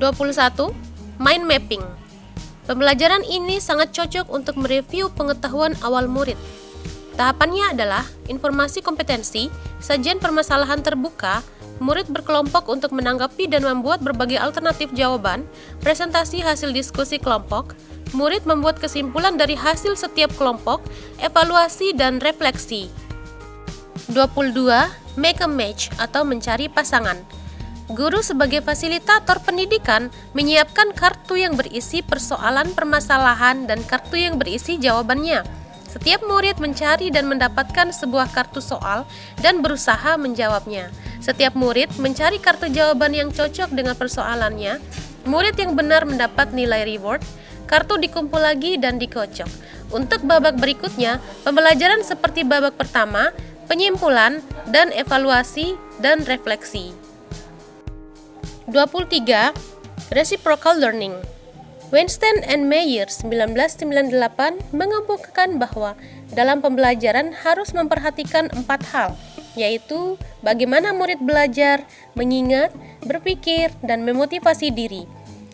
21. Mind mapping. Pembelajaran ini sangat cocok untuk mereview pengetahuan awal murid. Tahapannya adalah informasi kompetensi, sajian permasalahan terbuka, murid berkelompok untuk menanggapi dan membuat berbagai alternatif jawaban, presentasi hasil diskusi kelompok, murid membuat kesimpulan dari hasil setiap kelompok, evaluasi dan refleksi. 22. Make a match atau mencari pasangan. Guru sebagai fasilitator pendidikan menyiapkan kartu yang berisi persoalan permasalahan dan kartu yang berisi jawabannya. Setiap murid mencari dan mendapatkan sebuah kartu soal dan berusaha menjawabnya. Setiap murid mencari kartu jawaban yang cocok dengan persoalannya. Murid yang benar mendapat nilai reward. Kartu dikumpul lagi dan dikocok. Untuk babak berikutnya, pembelajaran seperti babak pertama, penyimpulan, dan evaluasi dan refleksi. 23. Reciprocal learning. Weinstein and Meyer 1998 mengemukakan bahwa dalam pembelajaran harus memperhatikan 4 hal, yaitu bagaimana murid belajar, mengingat, berpikir, dan memotivasi diri.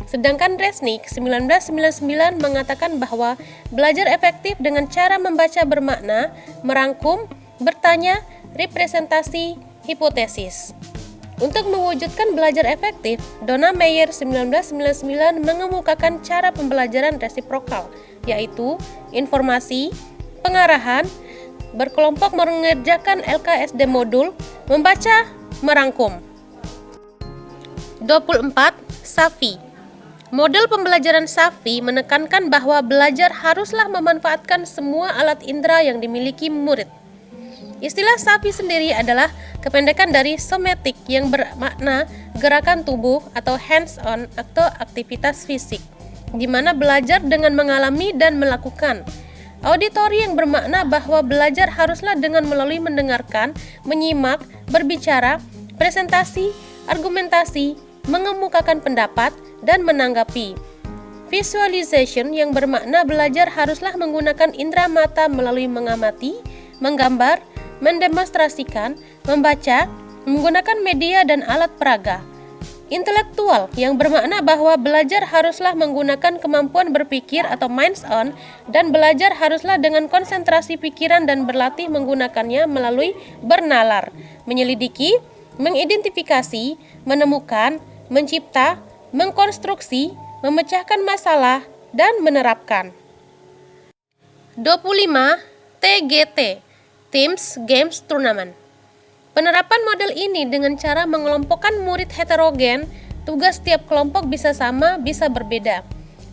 Sedangkan Resnick 1999 mengatakan bahwa belajar efektif dengan cara membaca bermakna, merangkum, bertanya, representasi, hipotesis. Untuk mewujudkan belajar efektif, Donna Meyer 1999 mengemukakan cara pembelajaran resiprokal, yaitu informasi, pengarahan, berkelompok mengerjakan LKSD modul, membaca, merangkum. 24. SAFI. Model pembelajaran SAFI menekankan bahwa belajar haruslah memanfaatkan semua alat indera yang dimiliki murid. Istilah SAFI sendiri adalah kependekan dari somatic yang bermakna gerakan tubuh atau hands-on atau aktivitas fisik, di mana belajar dengan mengalami dan melakukan. Auditory yang bermakna bahwa belajar haruslah dengan melalui mendengarkan, menyimak, berbicara, presentasi, argumentasi, mengemukakan pendapat, dan menanggapi. Visualization yang bermakna belajar haruslah menggunakan indera mata melalui mengamati, menggambar, mendemonstrasikan, membaca, menggunakan media dan alat peraga. Intelektual yang bermakna bahwa belajar haruslah menggunakan kemampuan berpikir atau minds on dan belajar haruslah dengan konsentrasi pikiran dan berlatih menggunakannya melalui bernalar, menyelidiki, mengidentifikasi, menemukan, mencipta, mengkonstruksi, memecahkan masalah, dan menerapkan. 25. TGT. Teams Games Tournament. Penerapan model ini dengan cara mengelompokkan murid heterogen, tugas setiap kelompok bisa sama, bisa berbeda.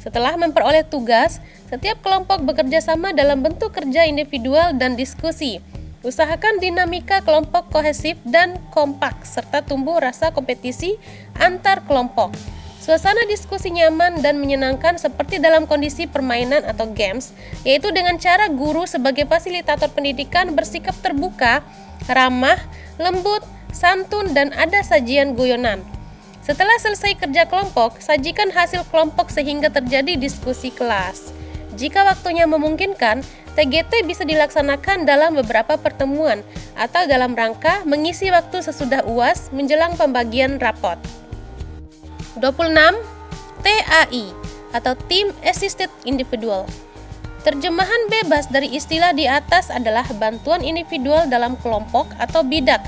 Setelah memperoleh tugas, setiap kelompok bekerja sama dalam bentuk kerja individual dan diskusi. Usahakan dinamika kelompok kohesif dan kompak, serta tumbuh rasa kompetisi antar kelompok. Suasana diskusi nyaman dan menyenangkan seperti dalam kondisi permainan atau games, yaitu dengan cara guru sebagai fasilitator pendidikan bersikap terbuka, ramah, lembut, santun, dan ada sajian guyonan. Setelah selesai kerja kelompok, sajikan hasil kelompok sehingga terjadi diskusi kelas. Jika waktunya memungkinkan, TGT bisa dilaksanakan dalam beberapa pertemuan atau dalam rangka mengisi waktu sesudah UAS menjelang pembagian rapot. 26. TAI atau Team Assisted Individual. Terjemahan bebas dari istilah di atas adalah bantuan individual dalam kelompok atau bidak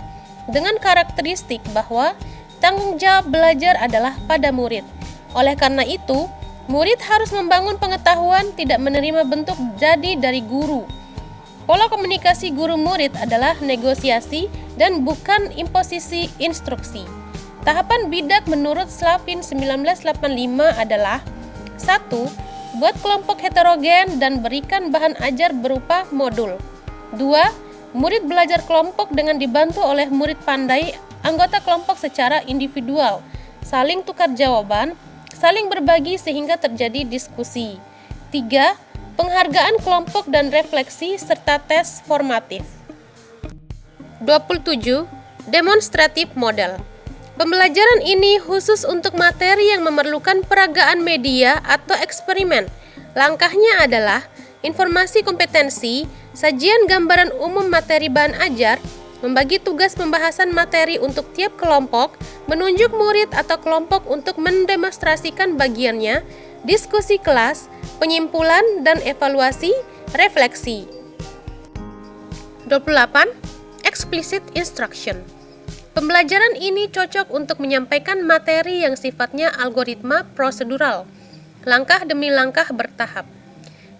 dengan karakteristik bahwa tanggung jawab belajar adalah pada murid. Oleh karena itu, murid harus membangun pengetahuan, tidak menerima bentuk jadi dari guru. Pola komunikasi guru murid adalah negosiasi dan bukan imposisi instruksi. Tahapan bidak menurut Slavin 1985 adalah 1. Buat kelompok heterogen dan berikan bahan ajar berupa modul. 2. Murid belajar kelompok dengan dibantu oleh murid pandai anggota kelompok secara individual, saling tukar jawaban, saling berbagi sehingga terjadi diskusi. 3. Penghargaan kelompok dan refleksi serta tes formatif. 27. Demonstratif model. Pembelajaran ini khusus untuk materi yang memerlukan peragaan media atau eksperimen. Langkahnya adalah informasi kompetensi, sajian gambaran umum materi bahan ajar, membagi tugas pembahasan materi untuk tiap kelompok, menunjuk murid atau kelompok untuk mendemonstrasikan bagiannya, diskusi kelas, penyimpulan dan evaluasi, refleksi. 28. Explicit instruction. Pembelajaran ini cocok untuk menyampaikan materi yang sifatnya algoritma prosedural, langkah demi langkah bertahap.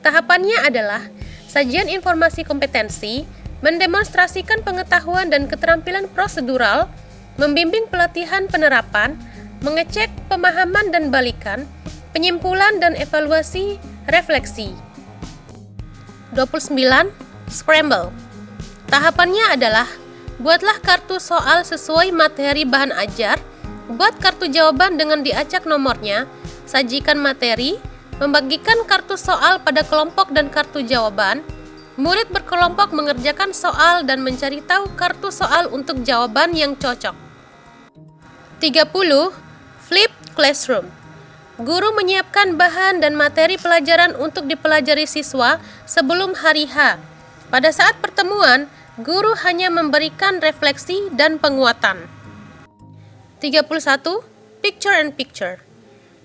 Tahapannya adalah sajian informasi kompetensi, mendemonstrasikan pengetahuan dan keterampilan prosedural, membimbing pelatihan penerapan, mengecek pemahaman dan balikan, penyimpulan dan evaluasi, refleksi. 29. Scramble. Tahapannya adalah buatlah kartu soal sesuai materi bahan ajar, buat kartu jawaban dengan diacak nomornya, sajikan materi, membagikan kartu soal pada kelompok dan kartu jawaban. Murid berkelompok mengerjakan soal dan mencari tahu kartu soal untuk jawaban yang cocok. 30. Flipped classroom. Guru menyiapkan bahan dan materi pelajaran untuk dipelajari siswa sebelum hari H. Pada saat pertemuan, guru hanya memberikan refleksi dan penguatan. 31. Picture and picture.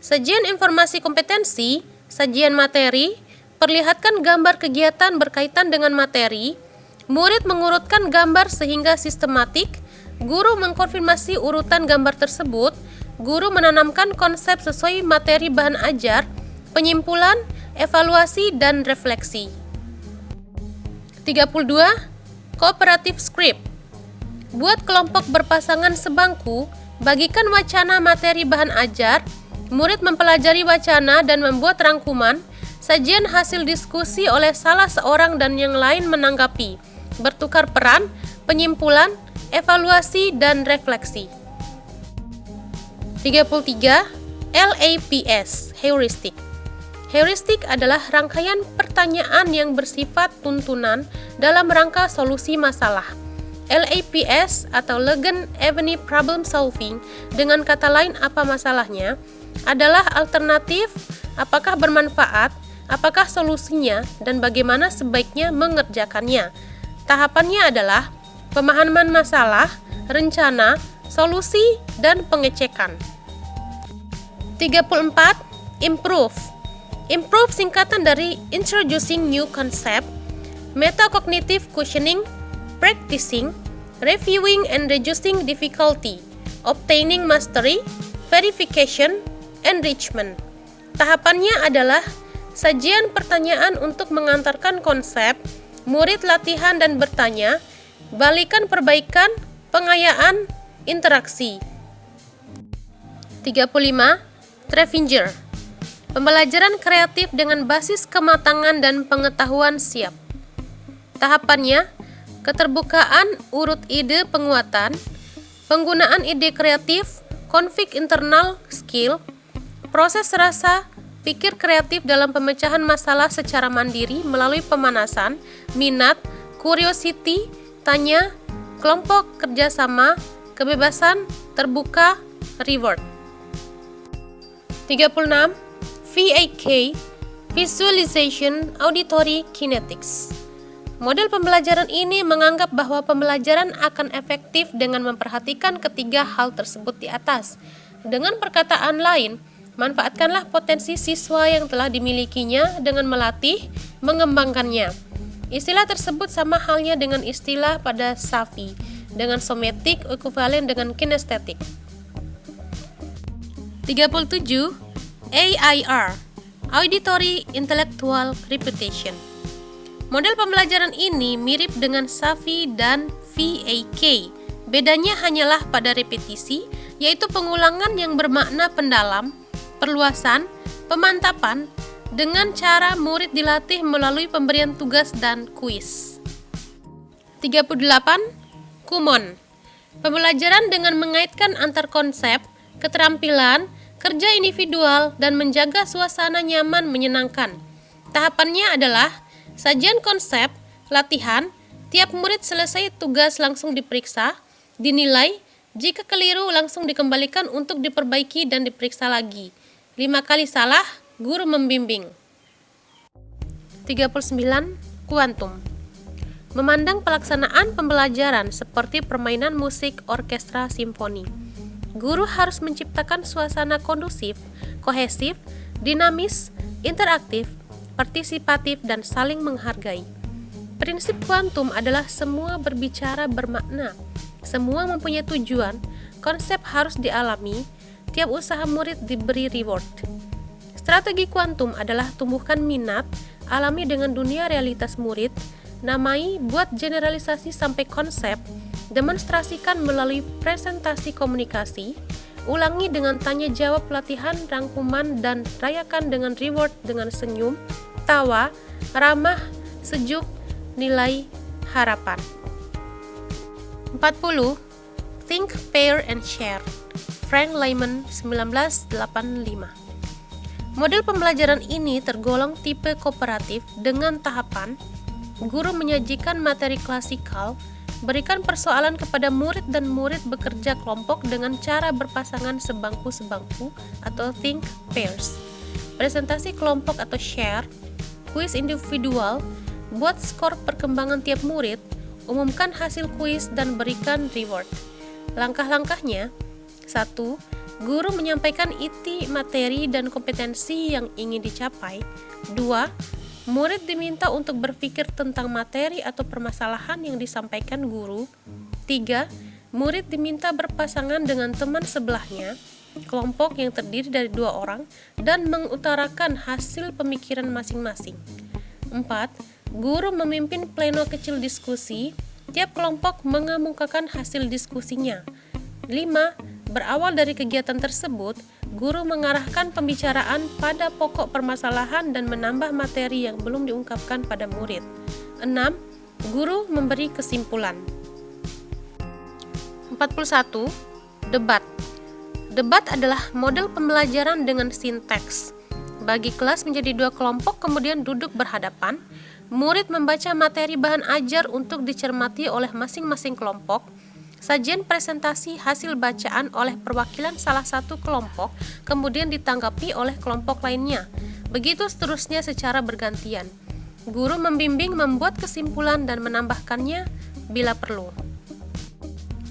Sajian informasi kompetensi, sajian materi, perlihatkan gambar kegiatan berkaitan dengan materi, murid mengurutkan gambar sehingga sistematik, guru mengkonfirmasi urutan gambar tersebut, guru menanamkan konsep sesuai materi bahan ajar, penyimpulan, evaluasi, dan refleksi. 32. Cooperative script. Buat kelompok berpasangan sebangku, bagikan wacana materi bahan ajar, murid mempelajari wacana dan membuat rangkuman, sajian hasil diskusi oleh salah seorang dan yang lain menanggapi, bertukar peran, penyimpulan, evaluasi, dan refleksi. 33. LAPS, heuristik. Heuristik adalah rangkaian pertanyaan yang bersifat tuntunan dalam rangka solusi masalah. LAPS atau Legend Avenue Problem Solving, dengan kata lain apa masalahnya, adalah alternatif, apakah bermanfaat, apakah solusinya, dan bagaimana sebaiknya mengerjakannya. Tahapannya adalah pemahaman masalah, rencana, solusi, dan pengecekan. 34. Improve. Improve singkatan dari Introducing New Concept, Metacognitive Questioning, Practicing, Reviewing and Reducing Difficulty, Obtaining Mastery, Verification, Enrichment. Tahapannya adalah sajian pertanyaan untuk mengantarkan konsep, murid latihan dan bertanya, balikan perbaikan, pengayaan, interaksi. 35. Trevinger. Pembelajaran kreatif dengan basis kematangan dan pengetahuan siap. Tahapannya, keterbukaan urut ide penguatan, penggunaan ide kreatif, konflik internal skill, proses rasa, pikir kreatif dalam pemecahan masalah secara mandiri melalui pemanasan, minat, curiosity, tanya, kelompok kerjasama, kebebasan, terbuka, reward. 36. VAK, Visualization Auditory Kinetics. Model pembelajaran ini menganggap bahwa pembelajaran akan efektif dengan memperhatikan ketiga hal tersebut di atas. Dengan perkataan lain, manfaatkanlah potensi siswa yang telah dimilikinya dengan melatih, mengembangkannya. Istilah tersebut sama halnya dengan istilah pada Safi, dengan somatik ekuivalen dengan kinestetik. 37. AIR, Auditory Intellectual Repetition. Model pembelajaran ini mirip dengan Safi dan VAK. Bedanya hanyalah pada repetisi, yaitu pengulangan yang bermakna pendalam, perluasan, pemantapan, dengan cara murid dilatih melalui pemberian tugas dan kuis. 38. Kumon. Pembelajaran dengan mengaitkan antar konsep, keterampilan, kerja individual, dan menjaga suasana nyaman menyenangkan. Tahapannya adalah sajian konsep, latihan, tiap murid selesai tugas langsung diperiksa, dinilai, jika keliru langsung dikembalikan untuk diperbaiki dan diperiksa lagi. 5 kali salah, guru membimbing. 39. Kuantum. Memandang pelaksanaan pembelajaran seperti permainan musik orkestra simfoni. Guru harus menciptakan suasana kondusif, kohesif, dinamis, interaktif, partisipatif, dan saling menghargai. Prinsip kuantum adalah semua berbicara bermakna, semua mempunyai tujuan, konsep harus dialami, tiap usaha murid diberi reward. Strategi kuantum adalah tumbuhkan minat, alami dengan dunia realitas murid, namai, buat generalisasi sampai konsep, demonstrasikan melalui presentasi komunikasi, ulangi dengan tanya jawab pelatihan rangkuman, dan rayakan dengan reward dengan senyum, tawa, ramah, sejuk, nilai, harapan. 40. Think, Pair, and Share. Frank Lyman, 1985. Model pembelajaran ini tergolong tipe kooperatif dengan tahapan guru menyajikan materi klasikal, berikan persoalan kepada murid dan murid bekerja kelompok dengan cara berpasangan sebangku-sebangku atau think pairs. Presentasi kelompok atau share, kuis individual, buat skor perkembangan tiap murid, umumkan hasil kuis dan berikan reward. Langkah-langkahnya: 1. Guru menyampaikan inti materi dan kompetensi yang ingin dicapai. 2. Murid diminta untuk berpikir tentang materi atau permasalahan yang disampaikan guru. 3. Murid diminta berpasangan dengan teman sebelahnya, kelompok yang terdiri dari 2 orang, dan mengutarakan hasil pemikiran masing-masing. 4. Guru memimpin pleno kecil diskusi, tiap kelompok mengemukakan hasil diskusinya. 5. Berawal dari kegiatan tersebut, guru mengarahkan pembicaraan pada pokok permasalahan dan menambah materi yang belum diungkapkan pada murid. 6. Guru memberi kesimpulan. 41. Debat. Debat adalah model pembelajaran dengan sinteks. Bagi kelas menjadi 2 kelompok kemudian duduk berhadapan. Murid membaca materi bahan ajar untuk dicermati oleh masing-masing kelompok. Sajian presentasi hasil bacaan oleh perwakilan salah satu kelompok kemudian ditanggapi oleh kelompok lainnya. Begitu seterusnya secara bergantian. Guru membimbing membuat kesimpulan dan menambahkannya bila perlu.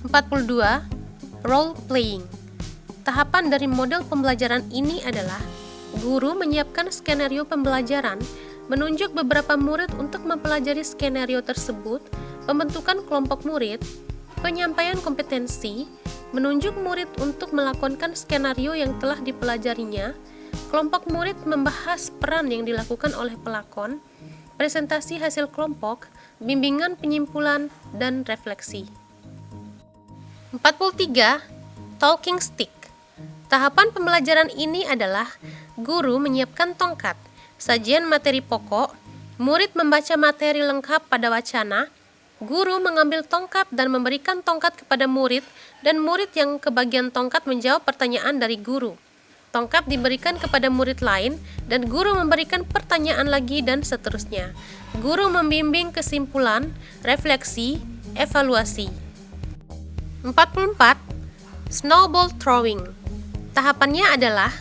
42. Role playing. Tahapan dari model pembelajaran ini adalah guru menyiapkan skenario pembelajaran, menunjuk beberapa murid untuk mempelajari skenario tersebut, pembentukan kelompok murid, penyampaian kompetensi, menunjuk murid untuk melakukan skenario yang telah dipelajarinya, kelompok murid membahas peran yang dilakukan oleh pelakon, presentasi hasil kelompok, bimbingan penyimpulan, dan refleksi. 43. Talking stick. Tahapan pembelajaran ini adalah guru menyiapkan tongkat, sajian materi pokok, murid membaca materi lengkap pada wacana, guru mengambil tongkat dan memberikan tongkat kepada murid, dan murid yang kebagian tongkat menjawab pertanyaan dari guru. Tongkat diberikan kepada murid lain, dan guru memberikan pertanyaan lagi, dan seterusnya. Guru membimbing kesimpulan, refleksi, evaluasi. 44. Snowball throwing. Tahapannya adalah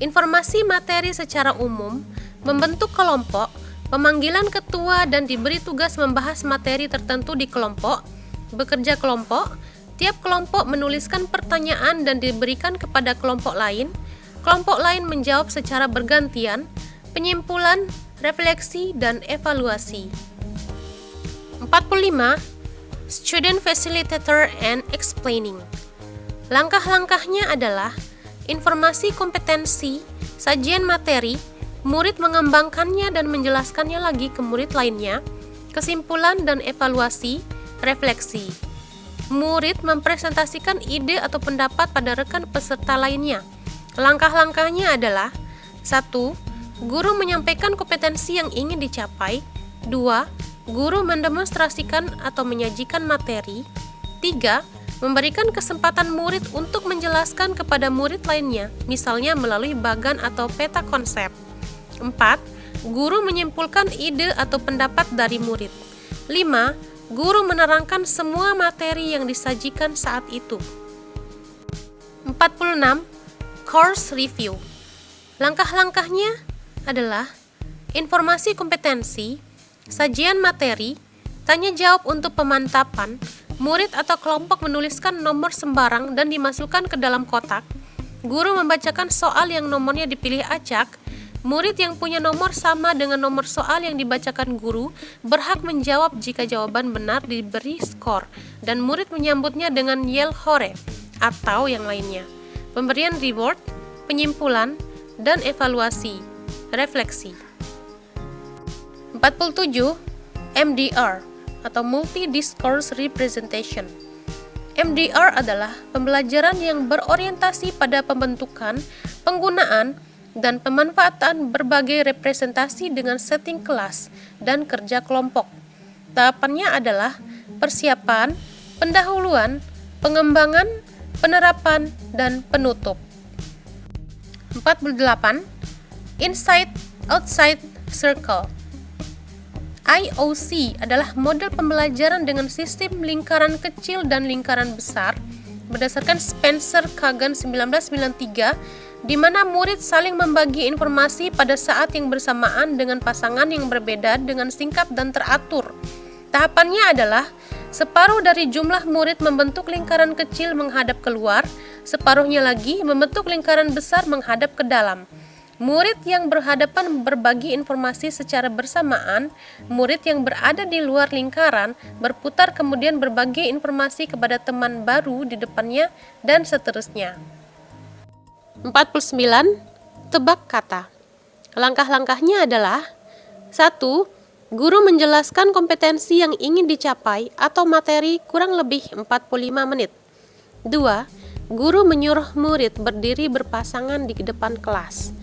informasi materi secara umum, membentuk kelompok, pemanggilan ketua dan diberi tugas membahas materi tertentu di kelompok, bekerja kelompok, tiap kelompok menuliskan pertanyaan dan diberikan kepada kelompok lain menjawab secara bergantian, penyimpulan, refleksi, dan evaluasi. 45. Student Facilitator and Explaining. Langkah-langkahnya adalah informasi kompetensi, sajian materi, murid mengembangkannya dan menjelaskannya lagi ke murid lainnya, kesimpulan dan evaluasi, refleksi. Murid mempresentasikan ide atau pendapat pada rekan peserta lainnya. Langkah-langkahnya adalah: 1. Guru menyampaikan kompetensi yang ingin dicapai. 2. Guru mendemonstrasikan atau menyajikan materi. 3. Memberikan kesempatan murid untuk menjelaskan kepada murid lainnya, misalnya melalui bagan atau peta konsep. 4. Guru menyimpulkan ide atau pendapat dari murid. 5. Guru menerangkan semua materi yang disajikan saat itu. 46. Course Review. Langkah-langkahnya adalah informasi kompetensi, sajian materi, Tanya jawab untuk pemantapan, murid atau kelompok menuliskan nomor sembarang dan dimasukkan ke dalam kotak. Guru membacakan soal yang nomornya dipilih acak. Murid yang punya nomor sama dengan nomor soal yang dibacakan guru berhak menjawab jika jawaban benar diberi skor, dan murid menyambutnya dengan yel hore atau yang lainnya. Pemberian reward, penyimpulan, dan evaluasi, refleksi. 47. MDR atau Multi-Discourse Representation. MDR adalah pembelajaran yang berorientasi pada pembentukan, penggunaan, dan pemanfaatan berbagai representasi dengan setting kelas dan kerja kelompok. Tahapannya adalah persiapan, pendahuluan, pengembangan, penerapan, dan penutup. 48. Inside Outside Circle. IOC adalah model pembelajaran dengan sistem lingkaran kecil dan lingkaran besar berdasarkan Spencer Kagan 1993, di mana murid saling membagi informasi pada saat yang bersamaan dengan pasangan yang berbeda dengan singkat dan teratur. Tahapannya adalah separuh dari jumlah murid membentuk lingkaran kecil menghadap keluar, separuhnya lagi membentuk lingkaran besar menghadap ke dalam. Murid yang berhadapan berbagi informasi secara bersamaan, murid yang berada di luar lingkaran berputar kemudian berbagi informasi kepada teman baru di depannya, dan seterusnya. 49. Tebak kata. Langkah-langkahnya adalah: 1. Guru menjelaskan kompetensi yang ingin dicapai atau materi kurang lebih 45 menit. 2. Guru menyuruh murid berdiri berpasangan di depan kelas.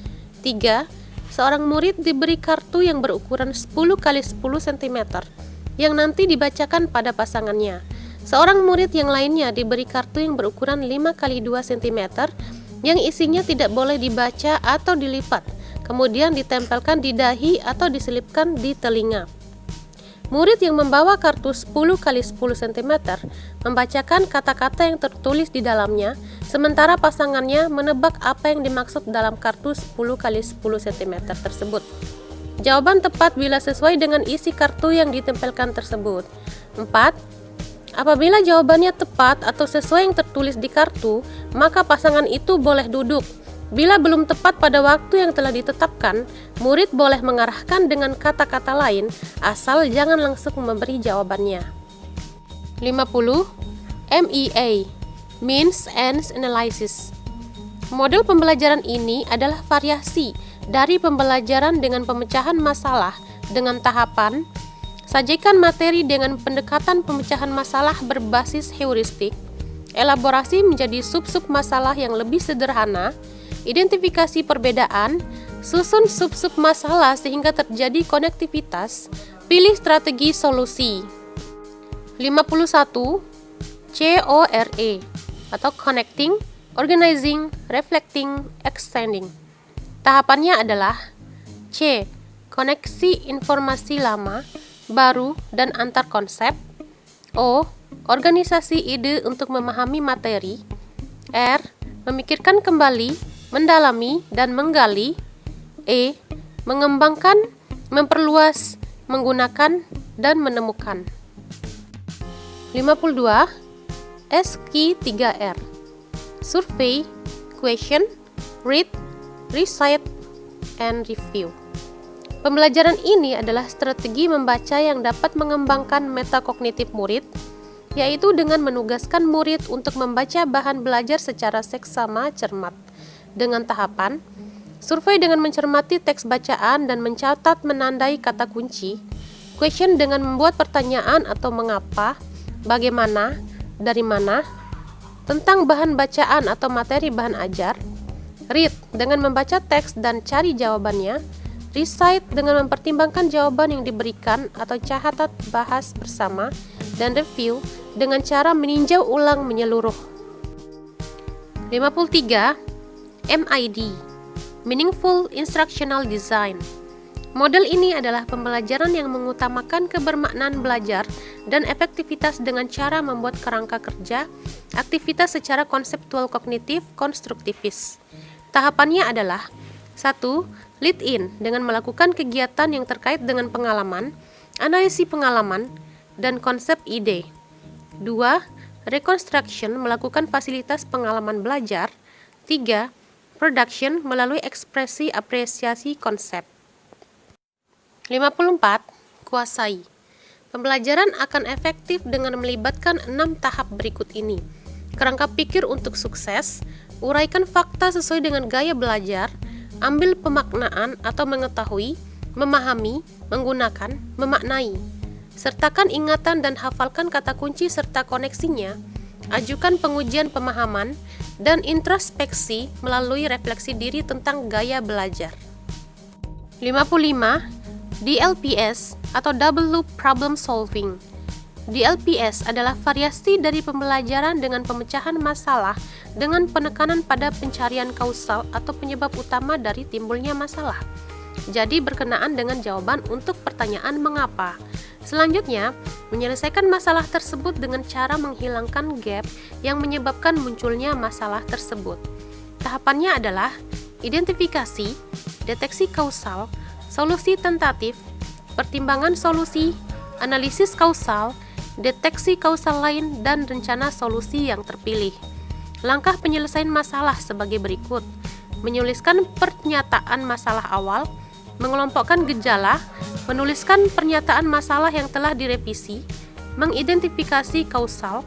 3. Seorang murid diberi kartu yang berukuran 10 x 10 cm yang nanti dibacakan pada pasangannya. Seorang murid yang lainnya diberi kartu yang berukuran 5 x 2 cm yang isinya tidak boleh dibaca atau dilipat, kemudian ditempelkan di dahi atau diselipkan di telinga. Murid yang membawa kartu 10 x 10 cm membacakan kata-kata yang tertulis di dalamnya, sementara pasangannya menebak apa yang dimaksud dalam kartu 10 x 10 cm tersebut. Jawaban tepat bila sesuai dengan isi kartu yang ditempelkan tersebut. 4. Apabila jawabannya tepat atau sesuai yang tertulis di kartu, maka pasangan itu boleh duduk. Bila belum tepat pada waktu yang telah ditetapkan, murid boleh mengarahkan dengan kata-kata lain, asal jangan langsung memberi jawabannya. 50. MEA, Means Ends Analysis. Model pembelajaran ini adalah variasi dari pembelajaran dengan pemecahan masalah dengan tahapan: sajikan materi dengan pendekatan pemecahan masalah berbasis heuristik, elaborasi menjadi sub-sub masalah yang lebih sederhana, identifikasi perbedaan, susun sub-sub masalah sehingga terjadi konektivitas, pilih strategi solusi. 51. CORE atau Connecting, Organizing, Reflecting, Extending. Tahapannya adalah: C. Koneksi informasi lama, baru, dan antar konsep. O. Organisasi ide untuk memahami materi. R. Memikirkan kembali, mendalami, dan menggali. E. Mengembangkan, memperluas, menggunakan, dan menemukan. 52. SQ3R. Survey, Question, Read, Recite, and Review. Pembelajaran ini adalah strategi membaca yang dapat mengembangkan metakognitif murid, yaitu dengan menugaskan murid untuk membaca bahan belajar secara seksama cermat, dengan tahapan: survei dengan mencermati teks bacaan dan mencatat menandai kata kunci, question dengan membuat pertanyaan atau mengapa, bagaimana, dari mana, tentang bahan bacaan atau materi bahan ajar, read dengan membaca teks dan cari jawabannya, recite dengan mempertimbangkan jawaban yang diberikan atau catat bahas bersama, dan review dengan cara meninjau ulang menyeluruh. 53. MID, Meaningful Instructional Design. Model ini adalah pembelajaran yang mengutamakan kebermaknaan belajar dan efektivitas dengan cara membuat kerangka kerja, aktivitas secara konseptual kognitif konstruktivis. Tahapannya adalah: 1. Lead in dengan melakukan kegiatan yang terkait dengan pengalaman, analisis pengalaman, dan konsep ide. 2. Reconstruction melakukan fasilitas pengalaman belajar. 3. Production melalui ekspresi apresiasi konsep. 54. Kuasai. Pembelajaran akan efektif dengan melibatkan 6 tahap berikut ini. Kerangka pikir untuk sukses, uraikan fakta sesuai dengan gaya belajar, ambil pemaknaan atau mengetahui, memahami, menggunakan, memaknai. Sertakan ingatan dan hafalkan kata kunci serta koneksinya, ajukan pengujian pemahaman, dan introspeksi melalui refleksi diri tentang gaya belajar. 55. DLPS atau Double Loop Problem Solving. DLPS adalah variasi dari pembelajaran dengan pemecahan masalah dengan penekanan pada pencarian kausal atau penyebab utama dari timbulnya masalah. Jadi berkenaan dengan jawaban untuk pertanyaan mengapa. Selanjutnya, menyelesaikan masalah tersebut dengan cara menghilangkan gap yang menyebabkan munculnya masalah tersebut. Tahapannya adalah identifikasi, deteksi kausal, solusi tentatif, pertimbangan solusi, analisis kausal, deteksi kausal lain, dan rencana solusi yang terpilih. Langkah penyelesaian masalah sebagai berikut: menuliskan pernyataan masalah awal, mengelompokkan gejala, menuliskan pernyataan masalah yang telah direvisi, mengidentifikasi kausal,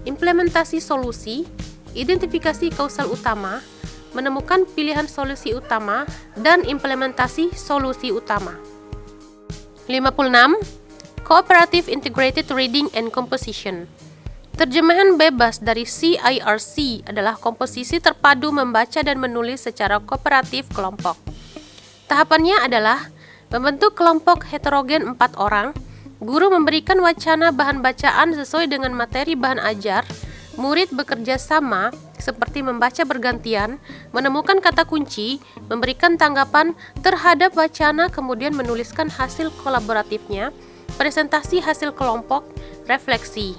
implementasi solusi, identifikasi kausal utama, menemukan pilihan solusi utama, dan implementasi solusi utama. 56. Cooperative Integrated Reading and Composition. Terjemahan bebas dari CIRC adalah komposisi terpadu membaca dan menulis secara kooperatif kelompok. Tahapannya adalah membentuk kelompok heterogen 4 orang, guru memberikan wacana bahan bacaan sesuai dengan materi bahan ajar, murid bekerja sama seperti membaca bergantian, menemukan kata kunci, memberikan tanggapan terhadap wacana, kemudian menuliskan hasil kolaboratifnya, presentasi hasil kelompok, refleksi.